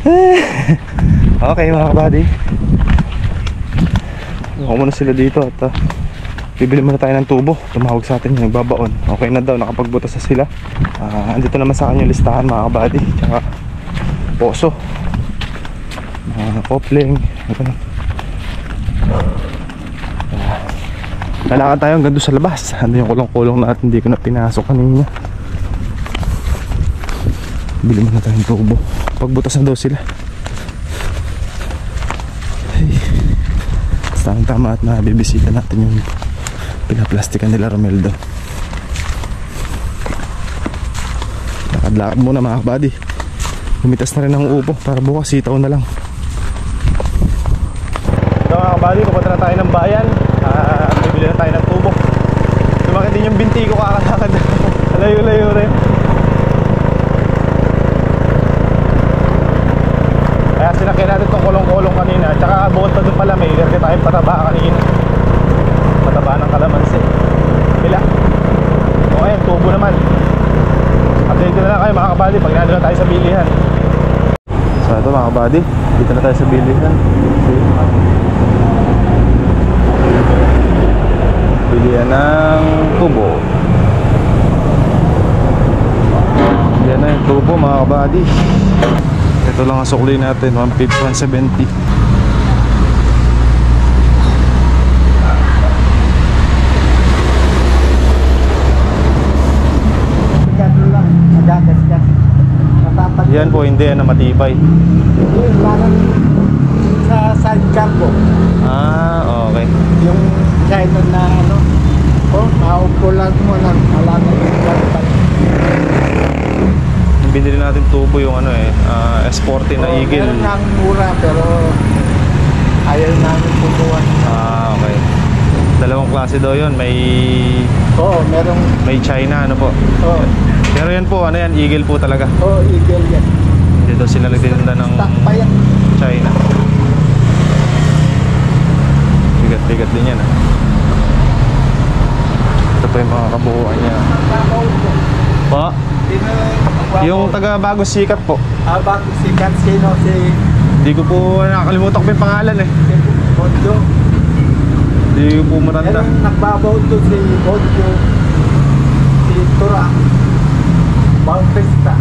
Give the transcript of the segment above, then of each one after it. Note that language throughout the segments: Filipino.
Okay mga kabady, ako muna sila dito at bibili muna tayo ng tubo. Tumawag sa atin yung nagbabaon. Okay na daw, nakapagbutas na sila. Andito naman sa akin yung listahan mga kabady, tsaka poso, kopling. Lalakad tayo hanggang doon sa labas. Ano yung kulong-kulong natin, hindi ko na pinasok kanina. Bili muna tayong tubo. Pagbutas na daw sila. Tama at nabibisita natin yung pinaplastikan nila Romeldo. Lakad-lakad muna mga kabady. Humitas na rin ang upo para bukas sitaw na lang. So mga kabady, pupunta na tayo ng bayan. Bibili na tayo ng tubo. Sumakit din yung binti ko kakalakad. Layo-layo rin. Kaya sinakyan natin itong kulong-kulong kanina. Tsaka bukod pa doon pala, may ilerte tayong pataba kanina. Pataba ng kalamansi. Pila. O ngayon, tubo naman. Update ko na lang kayo mga kabady pag nandun na tayo sa bilihan. So ito mga kabady, dito na tayo sa bilihan. Bilihan ng tubo. Yan na yung tubo mga kabady. Ito lang ang sukli natin, 150, 170. Yan po, hindi yan na matibay. Parang sa sidecar po. Okay. Yung China na ano, maupo lang mo lang, alaman yung gagpad. Binili natin tubo yung S40 na Eagle. Meron nga mura pero ayaw namin pupuan. Okay. Dalawang klase daw yun. Merong may China po. Pero yan po, Eagle po talaga. Eagle yan. Dito sila nagtitinda ng China. Bigat-bigat din yan. Ito po yung mga kabuuan niya. Pa? Yung taga Bagos Sikat po. Bagos Sikat, sino? Hindi ko po nakakalimutan ko yung pangalan Bondo. Hindi ko po matanda. Nagbabaw to si Bondo, si Tura, Bautista.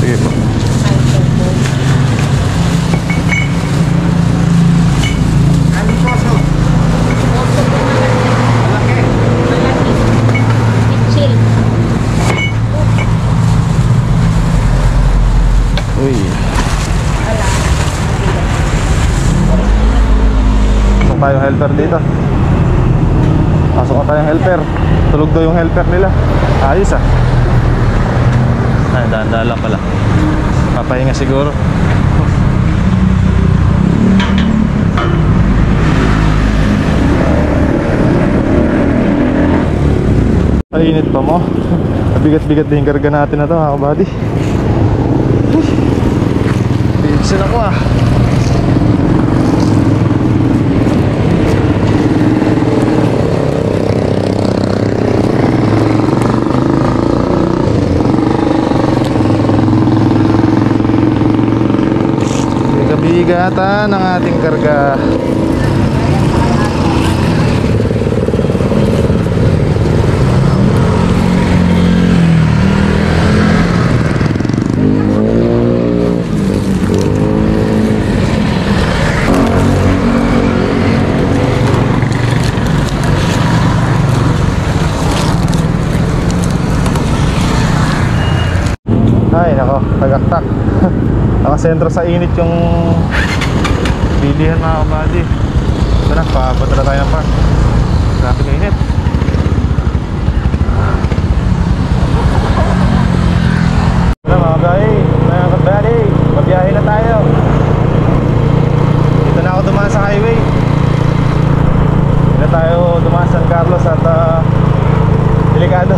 Sige po. Uy. Pasok tayong helper dito. Pasok ka tayong helper. Tulog daw yung helper nila. Ayos daan-daan lang pala. Papahinga siguro. Ay, init pa mo. Bigat-bigat din yung karga natin na ito mga kabady. Bilisan ako Bigatan ng ating karga. Ay nako, tagaktak. Nakasentro sa init yung bilihan mga kabady. Ito na, papunta na tayo ng park. Grabe ka init. Ito na mga kabady, mabiyahe na tayo. Dito na ako dumaan sa highway. Dito tayo dumaan San Carlos at delikado.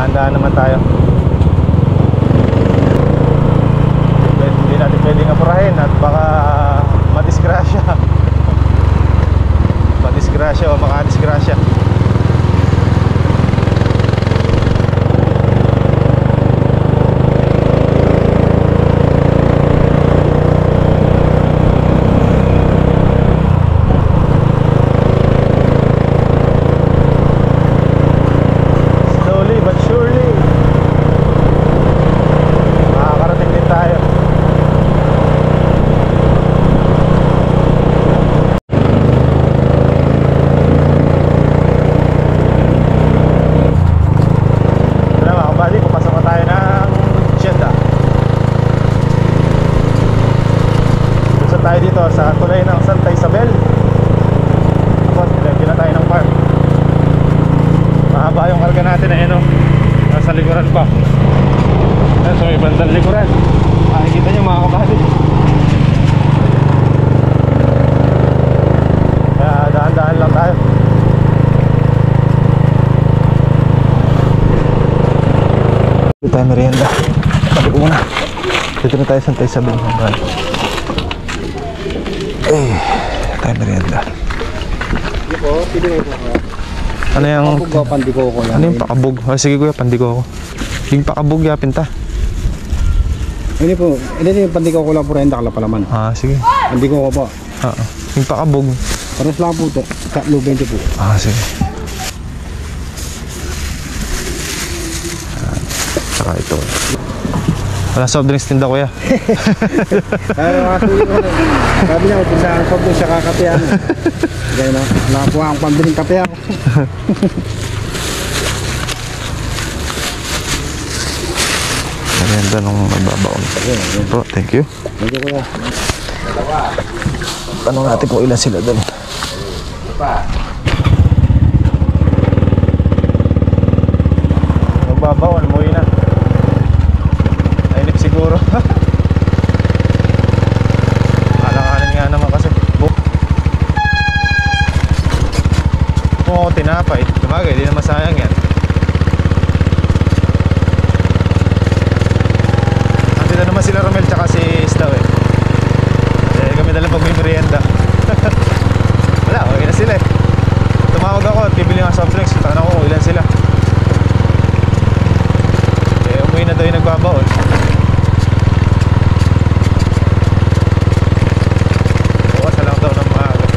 Dahan-dahan naman tayo. Hindi natin pwedeng apurahin at baka madisgrasya. Madisgrasya o makadisgrasya. Sa tulay ng Santa Isabel. Tapos nilagyan na tayo ng park. Mahaba yung karga natin na yun, nasa likuran pa. Ayan, so may bandang likuran. Makikita nyo mga kabady. Kaya dahan-dahan lang tayo. Dito tayo merienda. Balik muna. Dito na tayo sa Santa Isabel. Tayo merienda. Ano yung pandiko ko lang? Ano yung pakabog? Oh, sige kuya, pandiko ko. Yung pakabog yapin ta. Ini po, ini yung pandiko ko lang po rin kalapalaman. Ah, sige. Pandiko ko po. Yung pakabog. Pares lang po ito. Sa 20 po. Ah, sige. Saka ito. Wala soft drinks tinda kuya. Sabi niya, kung saan soft drinks siya kakapihan. Kaya na, nakakuha ang pambiling kape ako. Merienda nung mababaon. Bro, thank you. Thank you kuya. Tanong natin kung ilan sila doon. Magbabaon, umuwi na. Nainip siguro. Alanganin nga naman kasi. Kung ako tinapay, lumagay, di na masayang yan. Nandito naman sila Romel tsaka si Staw eh. Kami na lang pag-merienda. Wala, okay na sila eh. Tumawag ako at bibili ng soft drinks. Tanong ko kung ilan sila. Umuwi na daw yung nagbabaon. Bukas na lang daw ng maaga.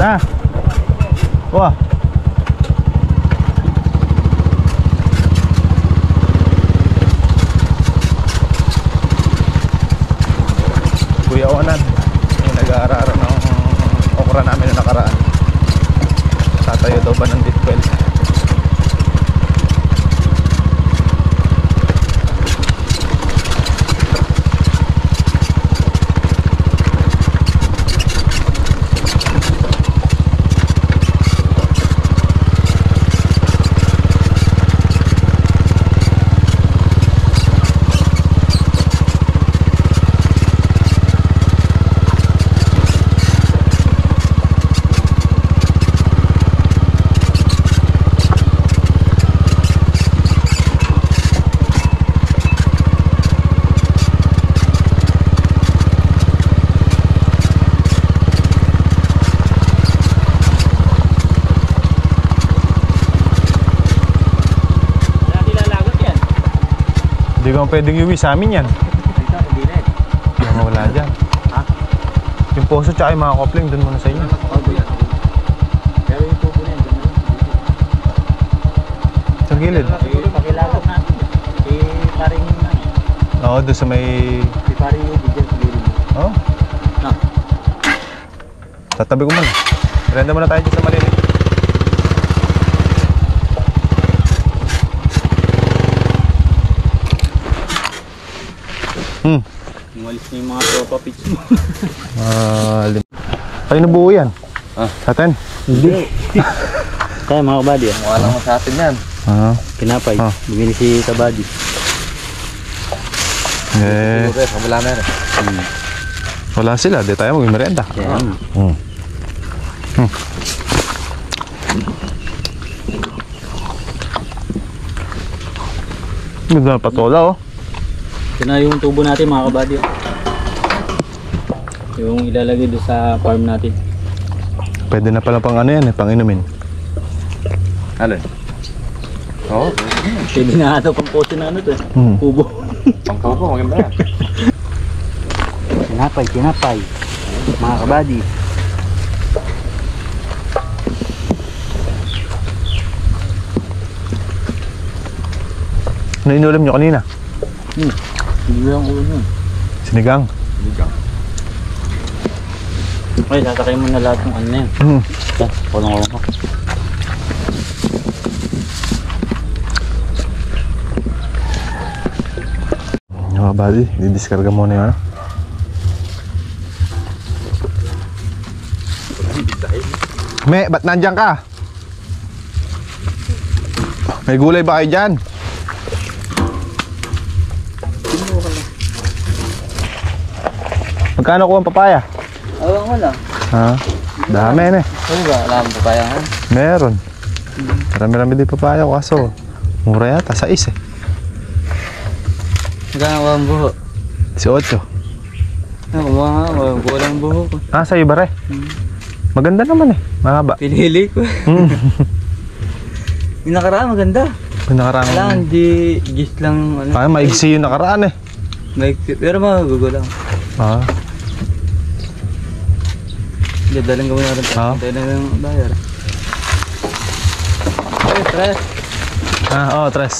Na! Wah! Kuya Onan yung nag-aarara ng okra namin na nakaraan. Tatayo daw ba ng ditwell? Hindi ka pwedeng iuwi sa amin yan. Dito, hindi na eh. Hindi ka mawala dyan. Ha? Yung poso tsaka yung mga kopling dun muna sa inyo. Pero yung tubo na yan, dyan na lang. Sa gilid. Pakilagot natin. Paring Oo, doon sa may... paring yung bigyan sa gilid. Oo. Tatabi ko muna. Renda muna tayo dyan sa malilit. Umalis na yung mga tropa pitch mo. Tayo nabuo yan. Ah. Sa atin? Hindi. Kaya mga kabady. Mukha lang mo sa atin yan. Ah. Kinapay. Ah. Bumili si Kabady. Eh, Wala na rin. wala sila. Di tayo mag-merienda. Yan. Ganda na patola, oh. Ito na yung tubo natin mga Kabady. Yung ilalagay doon sa farm natin. Pwede na pala pang ano yan, eh, pang inumin. Alin? Oo. Pwede na ito pang poste na ano to eh. Kubo. Pangkubo, maganda. Kinapay. Mga Kabady. Ano inulam nyo kanina? Hindi lang ulo nun. Sinigang. Okay, sasakay mo na lahat ng ano na yan. Kulong-kulong ko. Mga buddy, didiskarga muna yung ano. Me, ba't nandyan ka? May gulay ba kayo dyan? Magkano ko ang papaya? Awang wala. Ha? Dami yan eh. Ano ba? Alam mo pa yan? Meron. Marami-rami din papaya ko kaso mura yata, 6 eh. Magkano ang buho? 18. Ako nga, walang buho ko. Ah, sa'yo ba re? Maganda naman eh, mahaba. Pinili ko. Yung nakaraan maganda. Yung nakaraan. Wala, hindi gis lang ano. Ah, maigsi yung nakaraan eh. Pero magugulang. Ah, Hindi, dalang gawin na rin tayo. Ah. Tayo na lang bayar. Ay, tres. oh, tres.